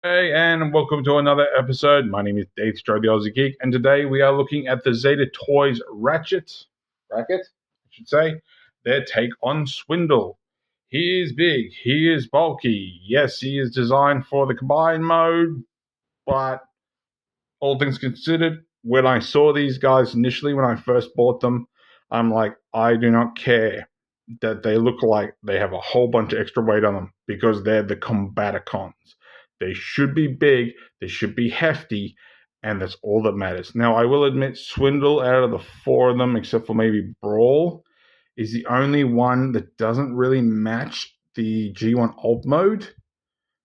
Hey, and welcome to another episode. My name is Daethstro, the Aussie Geek, and today we are looking at the Zeta Toys Racket, I should say, their take on Swindle. He is big, he is bulky. Yes, he is designed for the combined mode, but all things considered, when I saw these guys initially, when I first bought them, I'm like, I do not care that they look like they have a whole bunch of extra weight on them because they're the Combaticons. They should be big, they should be hefty, and that's all that matters. Now, I will admit, Swindle, out of the four of them, except for maybe Brawl, is the only one that doesn't really match the G1 alt mode.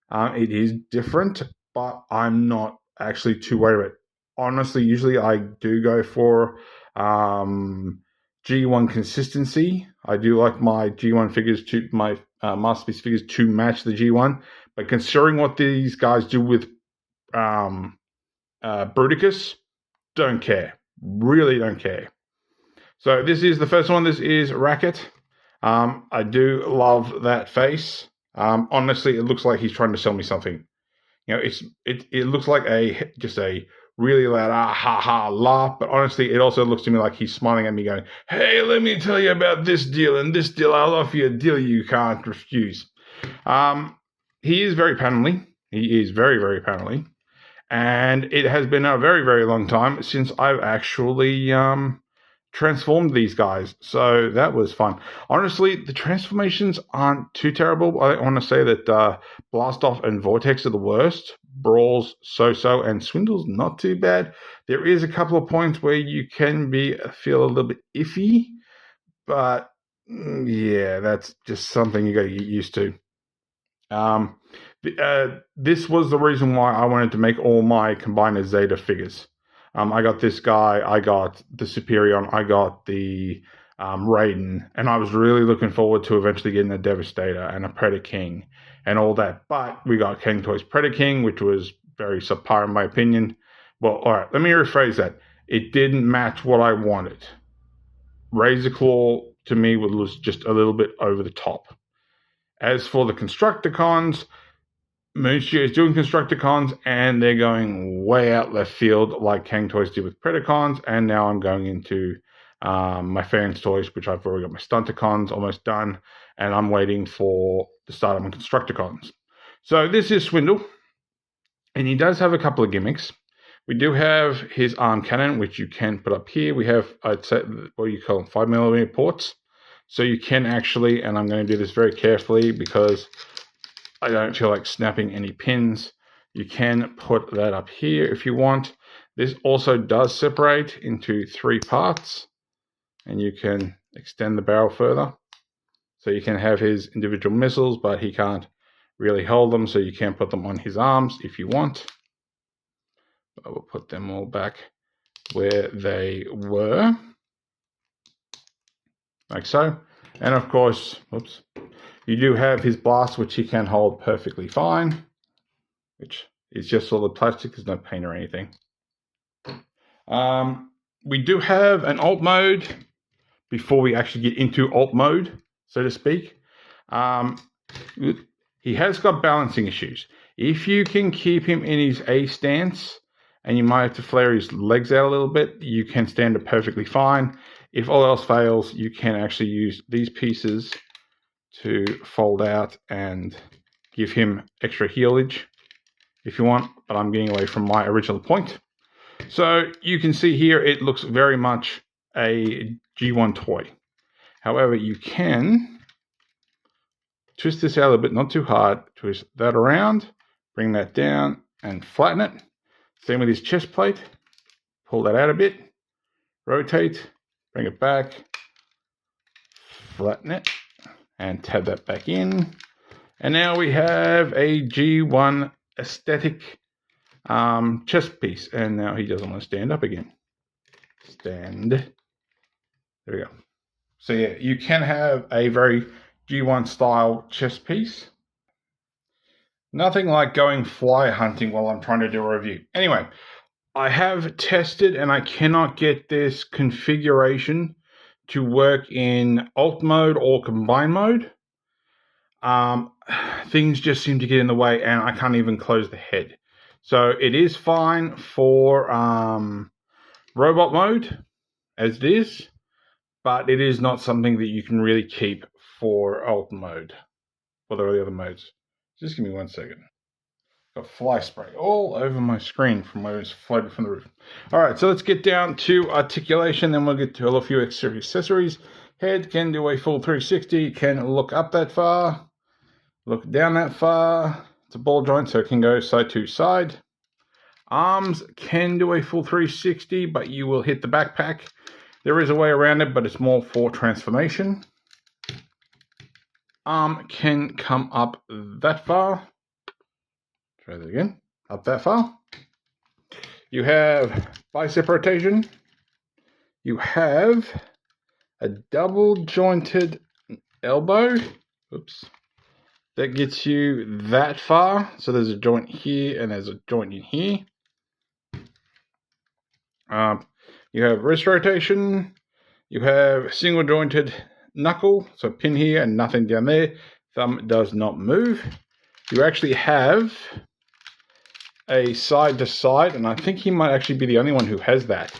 It is different, but I'm not actually too worried about it. Honestly, usually I do go for G1 consistency. I do like my G1 figures to my Masterpiece figures to match the G1. But considering what these guys do with Bruticus, don't care. Really don't care. So this is the first one. This is Racket. I do love that face. Honestly, it looks like he's trying to sell me something. You know, it looks like just a really loud ha ha laugh, but honestly, it also looks to me like he's smiling at me, going, "Hey, let me tell you about this deal and this deal. I'll offer you a deal you can't refuse." He is very panelly. He is very, very panelly. And it has been a very, very long time since I've actually transformed these guys. So that was fun. Honestly, the transformations aren't too terrible. I want to say that Blast Off and Vortex are the worst. Brawl's so-so, and Swindle's not too bad. There is a couple of points where you can feel a little bit iffy. But, yeah, that's just something you got to get used to. This was the reason why I wanted to make all my Combiner Zeta figures. I got this guy, I got the Superion, I got the Raiden, and I was really looking forward to eventually getting a Devastator and a Predator King and all that. But we got King Toys Predator King, which was very subpar in my opinion. Well, all right, let me rephrase that. It didn't match what I wanted. Razor Claw to me was just a little bit over the top. As for the Constructicons, Moonshire is doing Constructicons, and they're going way out left field like Kang Toys did with Predacons, and now I'm going into my Fans Toys, which I've already got my Stunticons almost done, and I'm waiting for the start of my Constructicons. So this is Swindle, and he does have a couple of gimmicks. We do have his arm cannon, which you can put up here. We have, I'd say, what do you call them, 5mm ports. So you can actually, and I'm going to do this very carefully because I don't feel like snapping any pins. You can put that up here if you want. This also does separate into 3 parts, and you can extend the barrel further. So you can have his individual missiles, but he can't really hold them, so you can put them on his arms if you want. I will put them all back where they were. Like so. And of course, oops, you do have his blast, which he can hold perfectly fine, which is just solid plastic. There's no paint or anything. We do have an alt mode before we actually get into alt mode, so to speak. He has got balancing issues. If you can keep him in his A stance, and you might have to flare his legs out a little bit, you can stand it perfectly fine. If all else fails, you can actually use these pieces to fold out and give him extra healage if you want, but I'm getting away from my original point. So you can see here it looks very much a G1 toy. However, you can twist this out a little bit, not too hard, twist that around, bring that down and flatten it. Same with his chest plate. Pull that out a bit, rotate, bring it back, flatten it, and tab that back in. And now we have a G1 aesthetic chest piece. And now he doesn't want to stand up again. Stand. There we go. So yeah, you can have a very G1 style chest piece. Nothing like going fly hunting while I'm trying to do a review. Anyway, I have tested and I cannot get this configuration to work in alt mode or combine mode. things just seem to get in the way, and I can't even close the head. So it is fine for robot mode, as it is, but it is not something that you can really keep for alt mode, for the other modes. Just give me 1 second. Got fly spray all over my screen from where it's floated from the roof. All right, so let's get down to articulation, then we'll get to a few accessories. Head can do a full 360, can look up that far, look down that far. It's a ball joint, so it can go side to side. Arms can do a full 360, but you will hit the backpack. There is a way around it, but it's more for transformation. Arm can come up that far. Try that again. Up that far. You have bicep rotation. You have a double jointed elbow. Oops. That gets you that far. So there's a joint here and there's a joint in here. You have wrist rotation. You have single jointed knuckle. So pin here and nothing down there. Thumb does not move. You actually have a side to side, and I think he might actually be the only one who has that.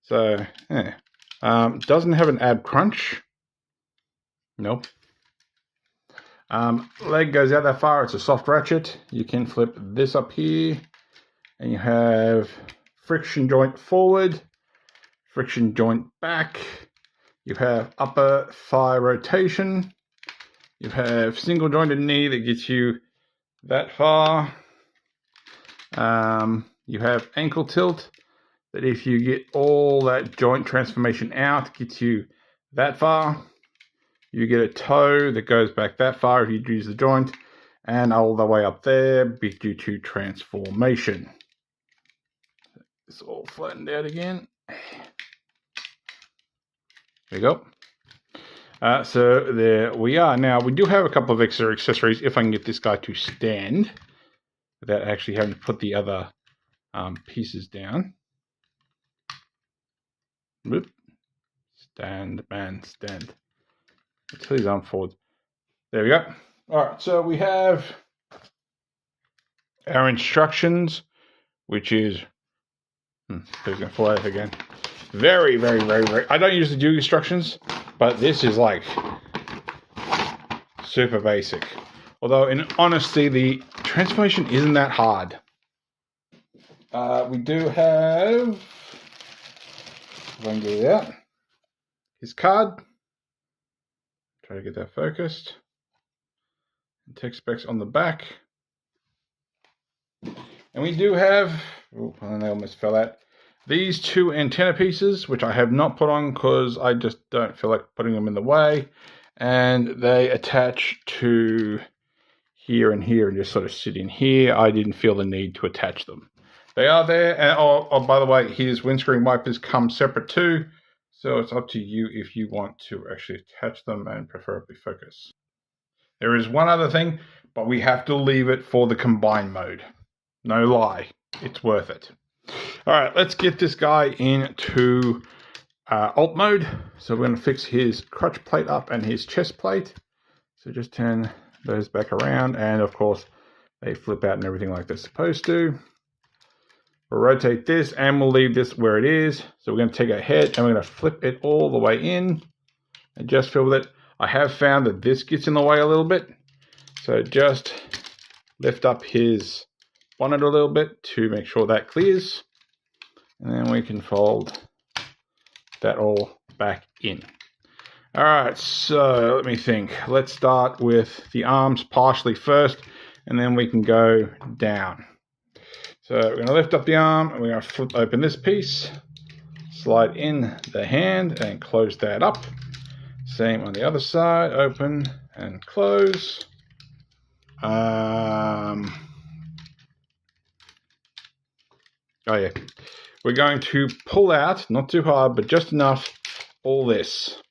So, doesn't have an ab crunch. Nope. Leg goes out that far. It's a soft ratchet. You can flip this up here, and you have friction joint forward, friction joint back. You have upper thigh rotation. You have single jointed knee that gets you that far. You have ankle tilt that if you get all that joint transformation out, gets you that far. You get a toe that goes back that far if you use the joint, and all the way up there due to transformation. It's all flattened out again. There you go. So there we are. Now, we do have a couple of extra accessories if I can get this guy to stand without actually having to put the other pieces down. Whoop. Stand, man, stand. Let's put his arm forward. There we go. All right, so we have our instructions, which is... He's going to fall out again. Very, very, very, very... I don't usually do instructions, but this is like super basic. Although, in honesty, the transformation isn't that hard. We do have... If I can get it out. His card. Try to get that focused. And tech specs on the back. And we do have... Oh, they almost fell out. These two antenna pieces, which I have not put on because I just don't feel like putting them in the way. And they attach to here and here and just sort of sit in here. I didn't feel the need to attach them. They are there. And oh, by the way, his windscreen wipers come separate too. So it's up to you if you want to actually attach them and preferably focus. There is one other thing, but we have to leave it for the combined mode. No lie. It's worth it. All right, let's get this guy into alt mode. So we're going to fix his crotch plate up and his chest plate. So just turn those back around, and of course they flip out and everything like they're supposed to. We'll rotate this and we'll leave this where it is. So we're going to take our head and we're going to flip it all the way in and just fill with it. I have found that this gets in the way a little bit. So just lift up his bonnet a little bit to make sure that clears. And then we can fold that all back in. All right, so let me think. Let's start with the arms partially first, and then we can go down. So we're going to lift up the arm, and we're going to flip open this piece, slide in the hand, and close that up. Same on the other side, open and close. Oh yeah. We're going to pull out, not too hard, but just enough, all this.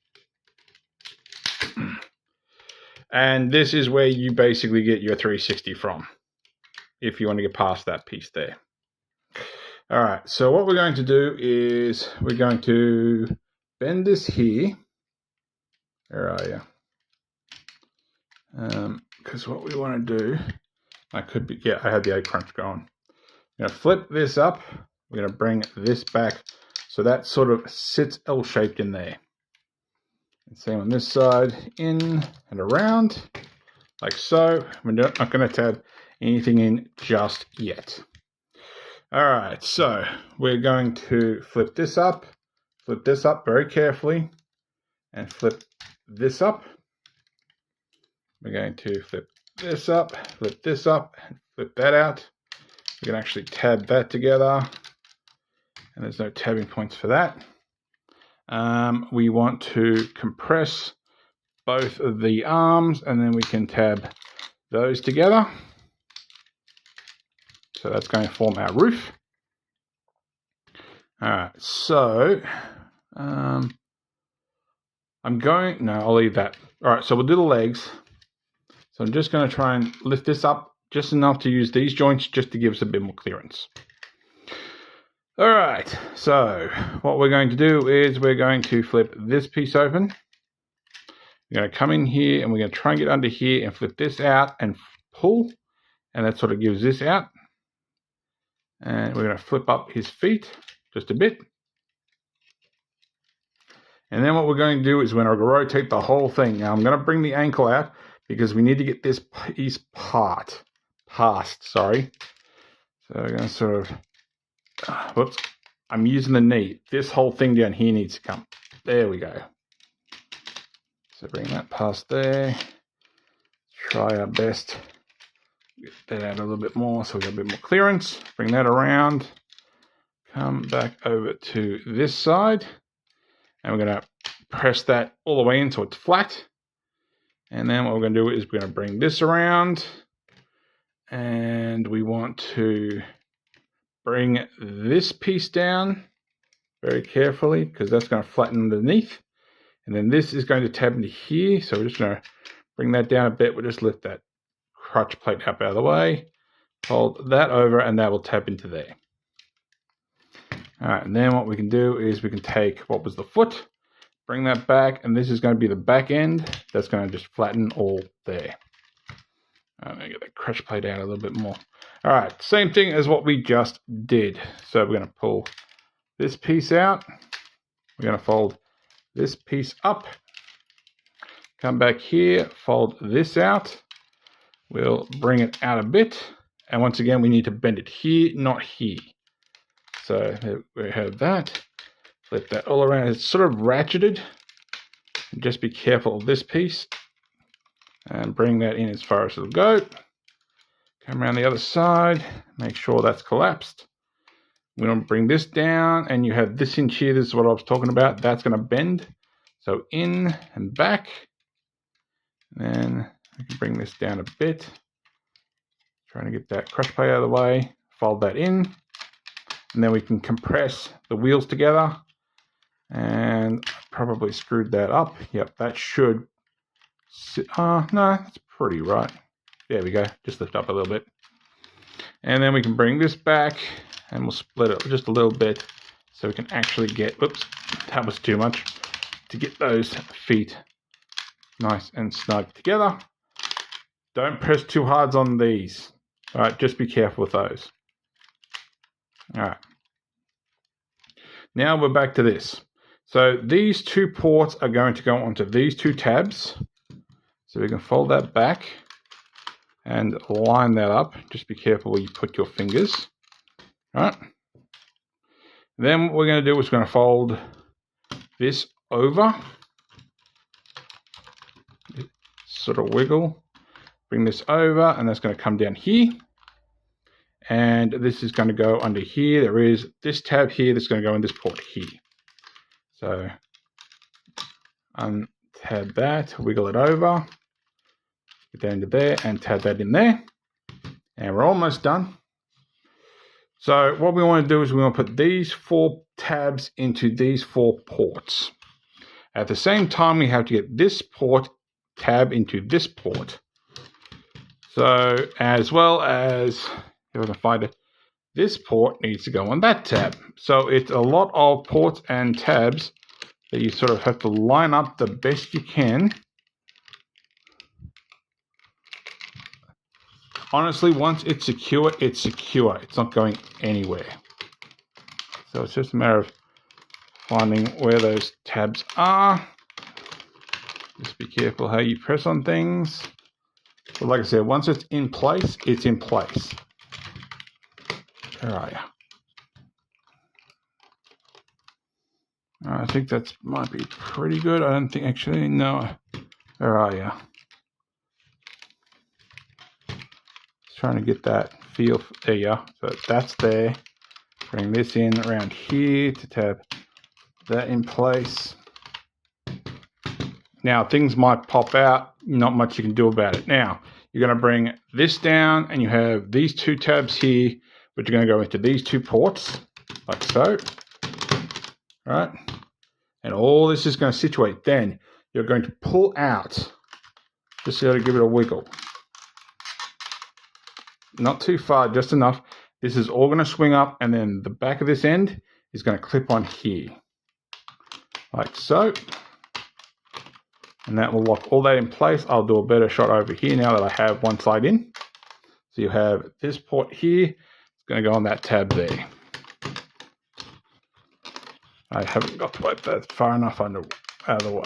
And this is where you basically get your 360 from, if you want to get past that piece there. All right, so what we're going to do is we're going to bend this here. Where are you? because what we want to do, I had the egg crunch going. I'm going to flip this up. We're going to bring this back so that sort of sits L-shaped in there. And same on this side, in and around, like so. We're not going to tab anything in just yet. All right, so we're going to flip this up very carefully, and flip this up. We're going to flip this up, and flip that out. We can actually tab that together, and there's no tabbing points for that. We want to compress both of the arms, and then we can tab those together. So that's going to form our roof. All right, so I'll leave that. All right, so we'll do the legs. So I'm just going to try and lift this up just enough to use these joints just to give us a bit more clearance. All right, so what we're going to do is we're going to flip this piece open. We're going to come in here and we're going to try and get under here and flip this out and pull. And that sort of gives this out. And we're going to flip up his feet just a bit. And then what we're going to do is we're going to rotate the whole thing. Now I'm going to bring the ankle out because we need to get this piece past. So we're going to sort of, whoops, I'm using the knee. This whole thing down here needs to come. There we go. So bring that past there. Try our best. Get that out a little bit more so we got a bit more clearance. Bring that around. Come back over to this side. And we're going to press that all the way in so it's flat. And then what we're going to do is we're going to bring this around. And we want to bring this piece down very carefully because that's going to flatten underneath. And then this is going to tab into here. So we're just going to bring that down a bit. We'll just lift that crutch plate up out of the way. Hold that over and that will tab into there. All right, and then what we can do is we can take what was the foot, bring that back, and this is going to be the back end. That's going to just flatten all there. I'm going to get that crutch plate out a little bit more. All right, same thing as what we just did. So we're going to pull this piece out. We're going to fold this piece up. Come back here, fold this out. We'll bring it out a bit. And once again, we need to bend it here, not here. So we have that. Flip that all around. It's sort of ratcheted. Just be careful of this piece. And bring that in as far as it'll go. Come around the other side. Make sure that's collapsed. We don't bring this down. And you have this inch here. This is what I was talking about. That's going to bend. So in and back. And then we can bring this down a bit. Trying to get that crush plate out of the way. Fold that in. And then we can compress the wheels together. And probably screwed that up. Yep, that should sit. No, that's pretty right. There we go. Just lift up a little bit. And then we can bring this back and we'll split it just a little bit so we can actually get, oops, that was too much, to get those feet nice and snug together. Don't press too hard on these. All right, just be careful with those. All right. Now we're back to this. So these two ports are going to go onto these two tabs. So we can fold that back and line that up. Just be careful where you put your fingers. All right. Then what we're going to do is we're going to fold this over. Sort of wiggle. Bring this over and that's going to come down here. And this is going to go under here. There is this tab here that's going to go in this port here. So untab that, wiggle it over, get that into there and tab that in there. And we're almost done. So what we want to do is we want to put these 4 tabs into these 4 ports. At the same time, we have to get this port tab into this port. So as well as, if I can find it, this port needs to go on that tab. So it's a lot of ports and tabs that you sort of have to line up the best you can. honestly, once it's secure, it's secure. It's not going anywhere. So it's just a matter of finding where those tabs are. Just be careful how you press on things. But like I said, once it's in place, it's in place. Where are you? I think that might be pretty good. I don't think actually, no. Where are you? Just trying to get that feel. There you are. So that's there. Bring this in around here to tab that in place. Now things might pop out, not much you can do about it. Now you're going to bring this down and you have these two tabs here, which are going to go into these two ports, like so. Right? And all this is going to situate. Then you're going to pull out, just got to give it a wiggle. Not too far, just enough. This is all going to swing up, and then the back of this end is going to clip on here, like so. And that will lock all that in place. I'll do a better shot over here now that I have one side in. So you have this port here. It's going to go on that tab there. I haven't got quite that far enough out of the way.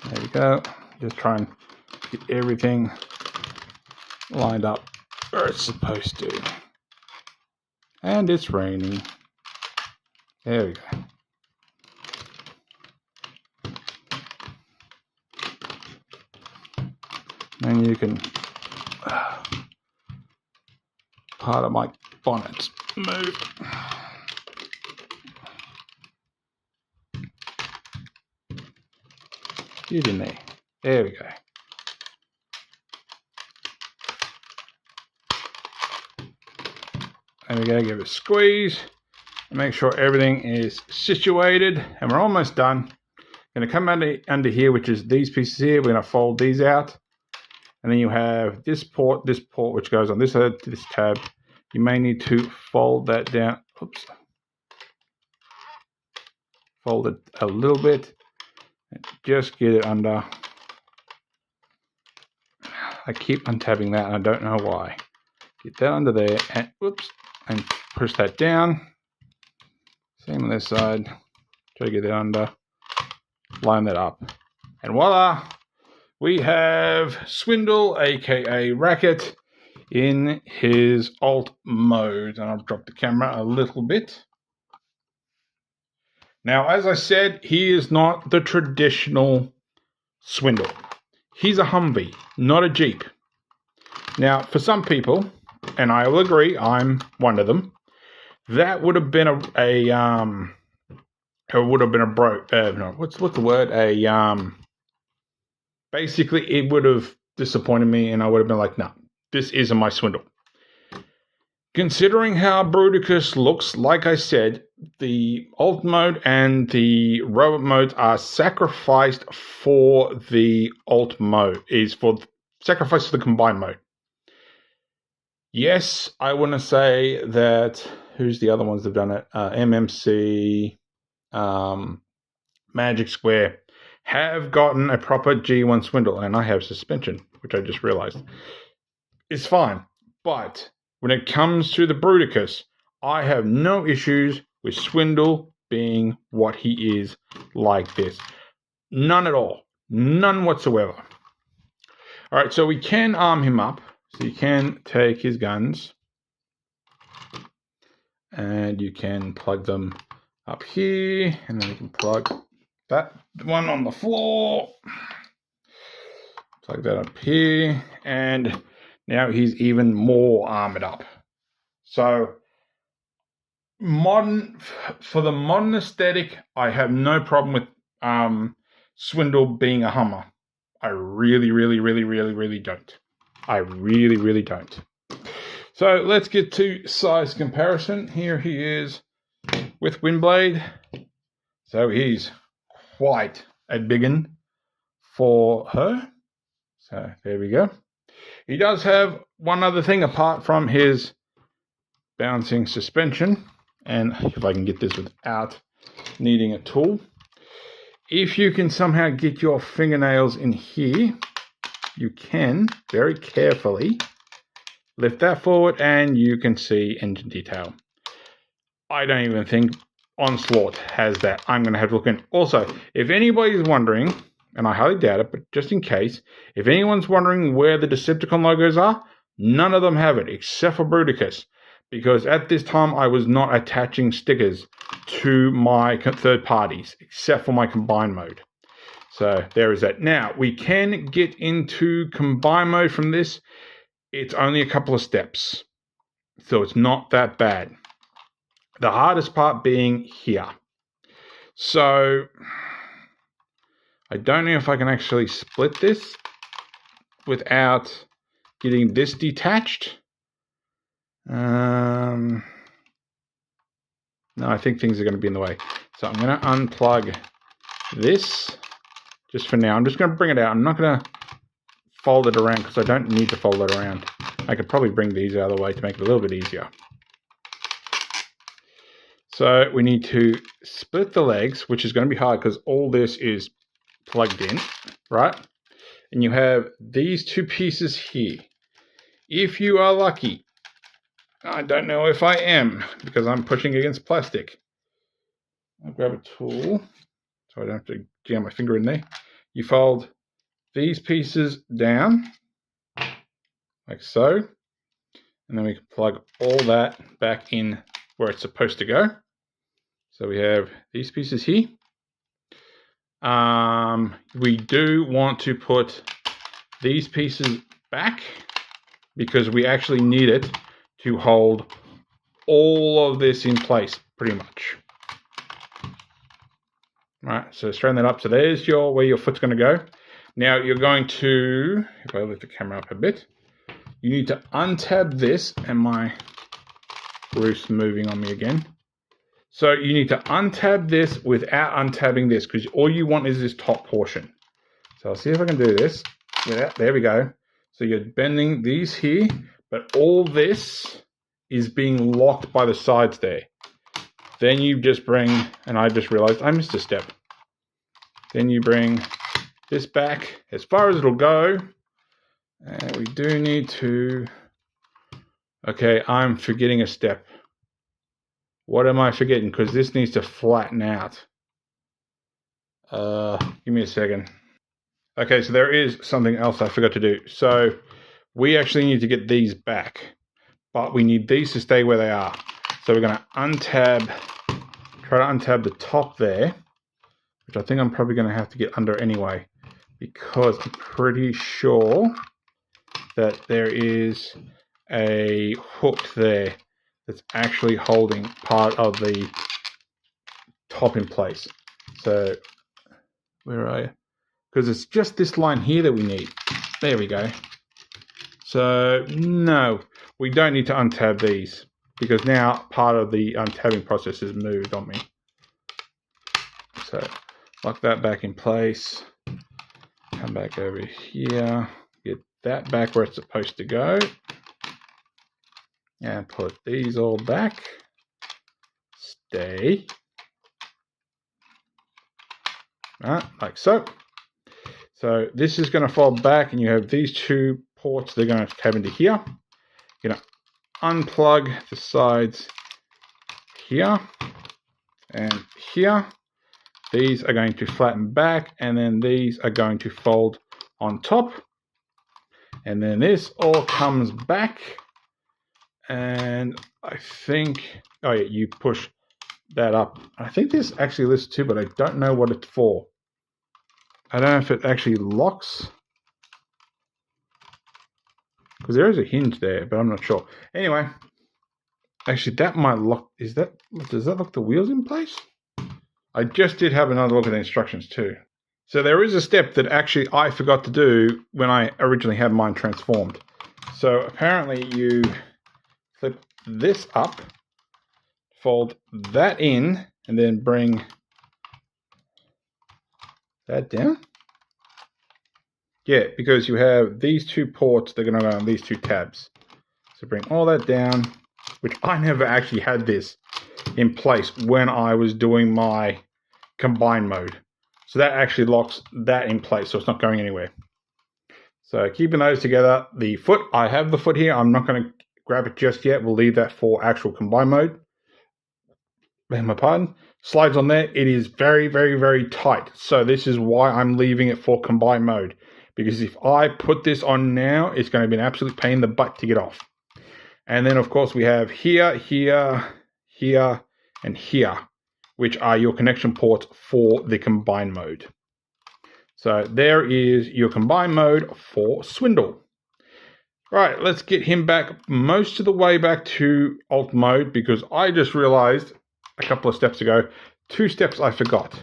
There we go. Just try and get everything lined up where it's supposed to. And it's raining. There we go. And you can, part of my bonnet's moved. Get in there. There we go. And we're going to give it a squeeze and make sure everything is situated. And we're almost done. Going to come under here, which is these pieces here. We're going to fold these out. And then you have this port, which goes on this side to this tab. You may need to fold that down. Oops. Fold it a little bit. And just get it under. I keep untabbing that and I don't know why. Get that under there and whoops, and push that down. Same on this side. Try to get it under. Line that up. And voila! We have Swindle, aka Racket, in his alt mode. And I'll drop the camera a little bit. Now, as I said, he is not the traditional Swindle. He's a Humvee, not a Jeep. Now, for some people, and I will agree, I'm one of them, that would have been basically it would have disappointed me and I would have been like, no, this isn't my Swindle. Considering how Bruticus looks, like I said, the alt mode and the robot modes are sacrificed for the alt mode, sacrificed for the combined mode. Yes, I want to say that, who's the other ones that have done it? MMC, Magic Square have gotten a proper G1 Swindle, and I have suspension, which I just realized. It's fine, but when it comes to the Bruticus, I have no issues with Swindle being what he is like this. None at all. None whatsoever. All right, so we can arm him up. So you can take his guns and you can plug them up here, and then you can plug that one on the floor. Plug that up here, and now he's even more armored up. So for the modern aesthetic, I have no problem with Swindle being a Hummer. I really, really, really, really, really don't. I really, really don't. So let's get to size comparison. Here he is with Windblade. So he's quite a big one for her. So there we go. He does have one other thing apart from his bouncing suspension. And if I can get this without needing a tool. If you can somehow get your fingernails in here, you can very carefully lift that forward, and you can see engine detail. I don't even think Onslaught has that. I'm going to have to look in. Also, if anybody's wondering, and I highly doubt it, but just in case, if anyone's wondering where the Decepticon logos are, none of them have it, except for Bruticus. Because at this time, I was not attaching stickers to my third parties, except for my combine mode. So there is that. Now, we can get into combine mode from this. It's only a couple of steps, so it's not that bad. The hardest part being here. So I don't know if I can actually split this without getting this detached. No, I think things are going to be in the way. So I'm going to unplug this just for now. I'm just going to bring it out. I'm not going to fold it around because I don't need to fold it around. I could probably bring these out of the way to make it a little bit easier. So we need to split the legs, which is going to be hard because all this is plugged in, right? And you have these two pieces here. If you are lucky, I don't know if I am because I'm pushing against plastic. I'll grab a tool so I don't have to jam my finger in there. You fold these pieces down like so, and then we can plug all that back in where it's supposed to go. So we have these pieces here. We do want to put these pieces back because we actually need it to hold all of this in place, pretty much. All right, so straighten that up. So there's where your foot's going to go. Now you're going to, if I lift the camera up a bit, you need to untab this, and my roof's moving on me again. So you need to untab this without untabbing this because all you want is this top portion. So I'll see if I can do this. There we go. So you're bending these here, but all this is being locked by the sides there. Then you just bring, and I just realized I missed a step. Then you bring this back as far as it'll go. And we do need to, okay, I'm forgetting a step. What am I forgetting? Because this needs to flatten out. Give me a second. Okay, so there is something else I forgot to do. So we actually need to get these back, but we need these to stay where they are. So we're going to try to untab the top there, which I think I'm probably going to have to get under anyway, because I'm pretty sure that there is a hook there that's actually holding part of the top in place. So where are you? Because it's just this line here that we need. There we go. So no, we don't need to untab these because now part of the untabbing process is moved on me. So lock that back in place. Come back over here. Get that back where it's supposed to go. And put these all back. Stay. Right, like so. So this is going to fold back, and you have these two ports. They're going to tab into here. You're going to unplug the sides here and here. These are going to flatten back, and then these are going to fold on top. And then this all comes back. And I think, oh yeah, you push that up. I think this actually lifts too, but I don't know what it's for. I don't know if it actually locks, because there is a hinge there, but I'm not sure. Anyway, actually that might lock, does that lock the wheels in place? I just did have another look at the instructions too. So there is a step that actually I forgot to do when I originally had mine transformed. So apparently you flip this up, fold that in, and then bring that down. Yeah, because you have these two ports, they're going to go on these two tabs. So bring all that down, which I never actually had this in place when I was doing my combine mode. So that actually locks that in place, so it's not going anywhere. So keeping those together, the foot, I have the foot here. I'm not going to grab it just yet. We'll leave that for actual combine mode. Beg my pardon. Slides on there. It is very, very, very tight. So this is why I'm leaving it for combine mode. Because if I put this on now, it's going to be an absolute pain in the butt to get off. And then, of course, we have here, here, here, and here, which are your connection ports for the combine mode. So there is your combine mode for Swindle. Right, let's get him back most of the way back to alt mode, because I just realized a couple of steps ago, 2 steps I forgot,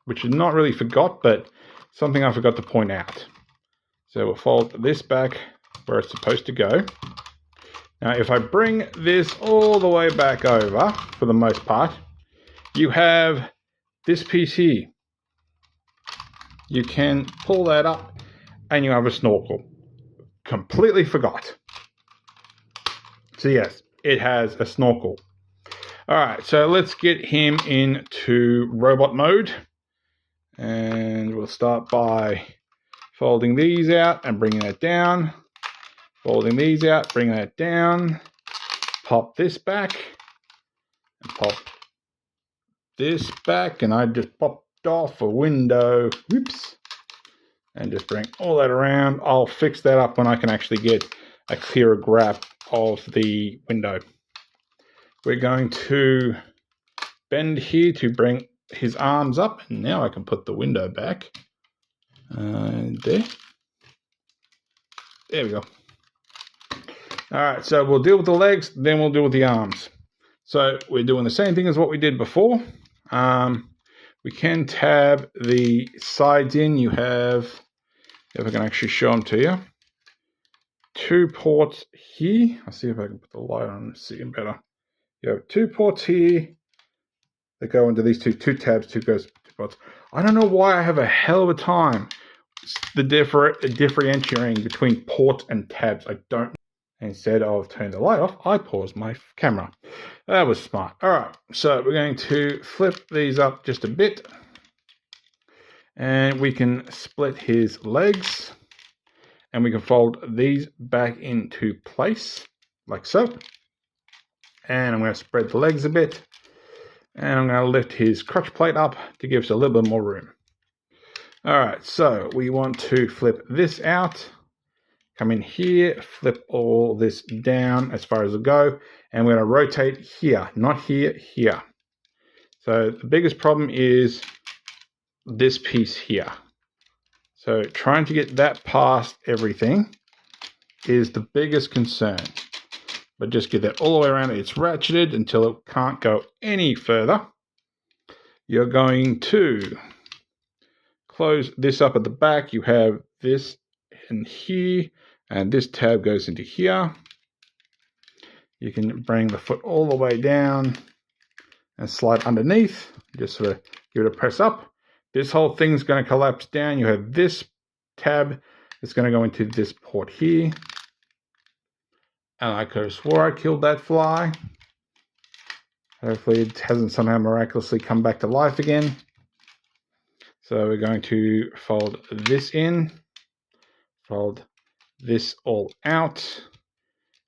which is not really forgot, but something I forgot to point out. So we'll fold this back where it's supposed to go. Now, if I bring this all the way back over, for the most part, you have this piece here. You can pull that up and you have a snorkel. Completely forgot. So yes, it has a snorkel. All right, so let's get him into robot mode. And we'll start by folding these out and bringing that down. Folding these out, bringing that down. Pop this back. And pop this back. And I just popped off a window. Whoops. And just bring all that around. I'll fix that up when I can actually get a clearer grasp of the window. We're going to bend here to bring his arms up. And now I can put the window back. There. There we go. All right, so we'll deal with the legs, then we'll deal with the arms. So we're doing the same thing as what we did before. We can tab the sides in. You have, if I can actually show them to you, 2 ports here. I'll see if I can put the light on to see them better. You have 2 ports here that go into these two tabs, 2 ports. I don't know why I have a hell of a time differentiating between ports and tabs. I don't. Instead of turning the light off, I paused my camera. That was smart. All right, so we're going to flip these up just a bit. And we can split his legs. And we can fold these back into place, like so. And I'm going to spread the legs a bit. And I'm going to lift his crotch plate up to give us a little bit more room. All right, so we want to flip this out. Come in here, flip all this down as far as it'll go, and we're going to rotate here, not here, here. So the biggest problem is this piece here. So trying to get that past everything is the biggest concern. But just get that all the way around. It's ratcheted until it can't go any further. You're going to close this up at the back. You have this in here. And this tab goes into here. You can bring the foot all the way down and slide underneath. Just sort of give it a press up. This whole thing's going to collapse down. You have this tab that's going to go into this port here. And I could have swore I killed that fly. Hopefully it hasn't somehow miraculously come back to life again. So we're going to fold this in. Fold this all out,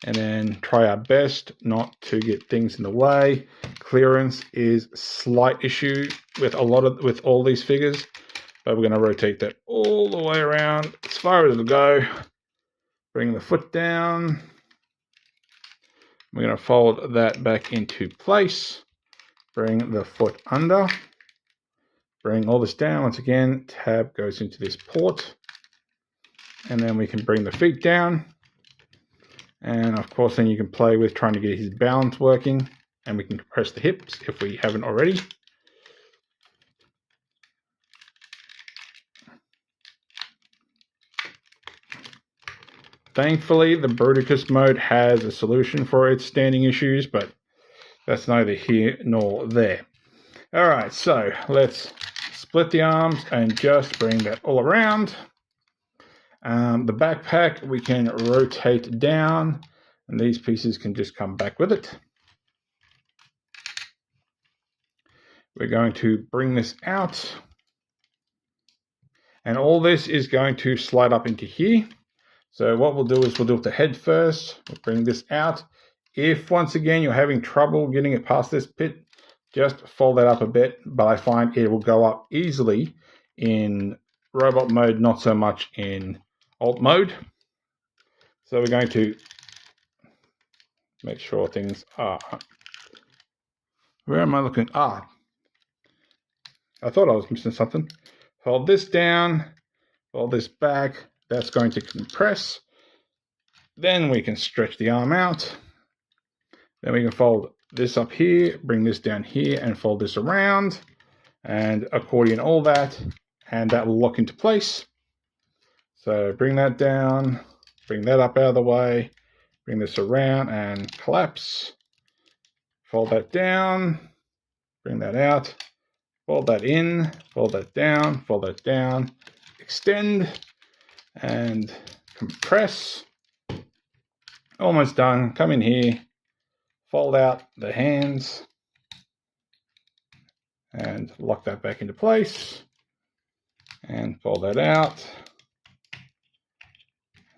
and then try our best not to get things in the way. Clearance is a slight issue with all these figures, but we're going to rotate that all the way around as far as it'll go. Bring the foot down. We're going to fold that back into place. Bring the foot under. Bring all this down. Once again, tab goes into this port. And then we can bring the feet down. And of course, then you can play with trying to get his balance working. And we can compress the hips if we haven't already. Thankfully, the Bruticus mode has a solution for its standing issues, but that's neither here nor there. All right, so let's split the arms and just bring that all around. The backpack we can rotate down, and these pieces can just come back with it. We're going to bring this out, and all this is going to slide up into here. So what we'll do is we'll do it the head first. We'll bring this out. If once again you're having trouble getting it past this pit, just fold that up a bit, but I find it will go up easily in robot mode, not so much in alt mode. So we're going to make sure things are... Where am I looking? I thought I was missing something. Fold this down, fold this back. That's going to compress. Then we can stretch the arm out. Then we can fold this up here, bring this down here, and fold this around. And accordion all that, and that will lock into place. So bring that down, bring that up out of the way, bring this around and collapse. Fold that down, bring that out, fold that in, fold that down, extend, and compress. Almost done. Come in here, fold out the hands, and lock that back into place. And fold that out.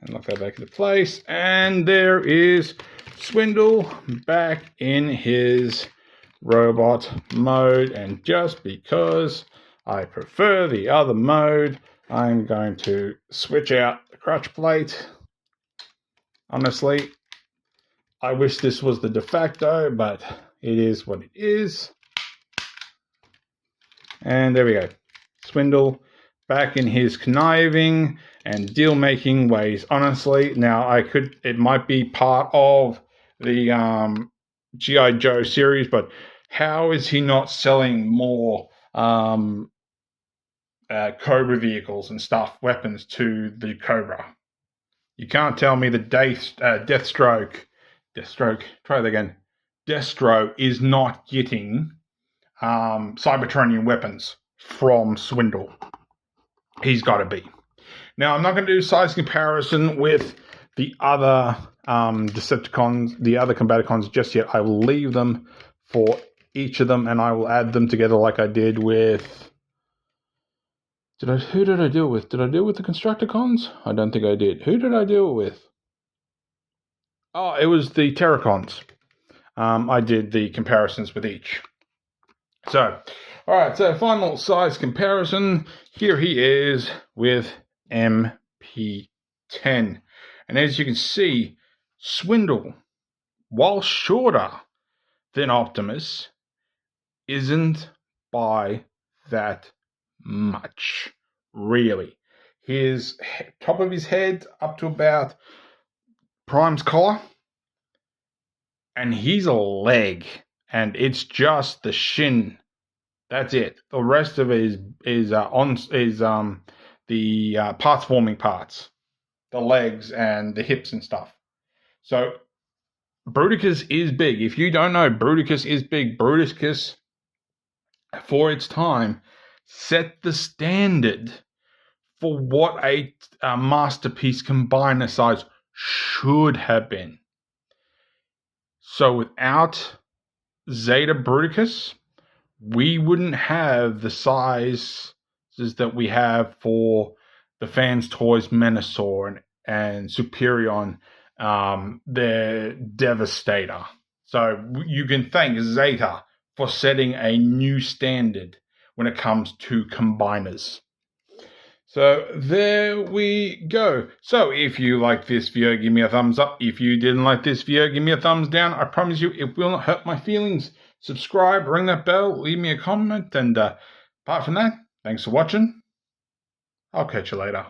And lock that back into place. And there is Swindle back in his robot mode. And just because I prefer the other mode, I'm going to switch out the crutch plate. Honestly, I wish this was the de facto, but it is what it is. And there we go. Swindle back in his conniving and deal-making ways. Honestly, now it might be part of the G.I. Joe series, but how is he not selling more Cobra vehicles and stuff, weapons to the Cobra? You can't tell me that Daethstro is not getting Cybertronian weapons from Swindle. He's got to be. Now, I'm not going to do size comparison with the other Decepticons, the other Combaticons just yet. I will leave them for each of them, and I will add them together like I did with... Who did I deal with? Did I deal with the Constructicons? I don't think I did. Who did I deal with? Oh, it was the Terracons. I did the comparisons with each. So, all right, so final size comparison. Here he is with MP10. And as you can see, Swindle, while shorter than Optimus, isn't by that much, really. His top of his head up to about Prime's collar, and he's a leg, and it's just the shin. That's it. The rest of it is the parts forming parts, the legs and the hips and stuff. So Bruticus is big. If you don't know, Bruticus is big. Bruticus, for its time, set the standard for what a masterpiece combiner size should have been. So without Zeta Bruticus, we wouldn't have the sizes that we have for the Fans Toys Menasor and Superion, the Devastator. So you can thank Zeta for setting a new standard when it comes to combiners. So there we go. So if you like this video, give me a thumbs up. If you didn't like this video, give me a thumbs down. I promise you it will not hurt my feelings. Subscribe, ring that bell, leave me a comment, and apart from that, thanks for watching. I'll catch you later.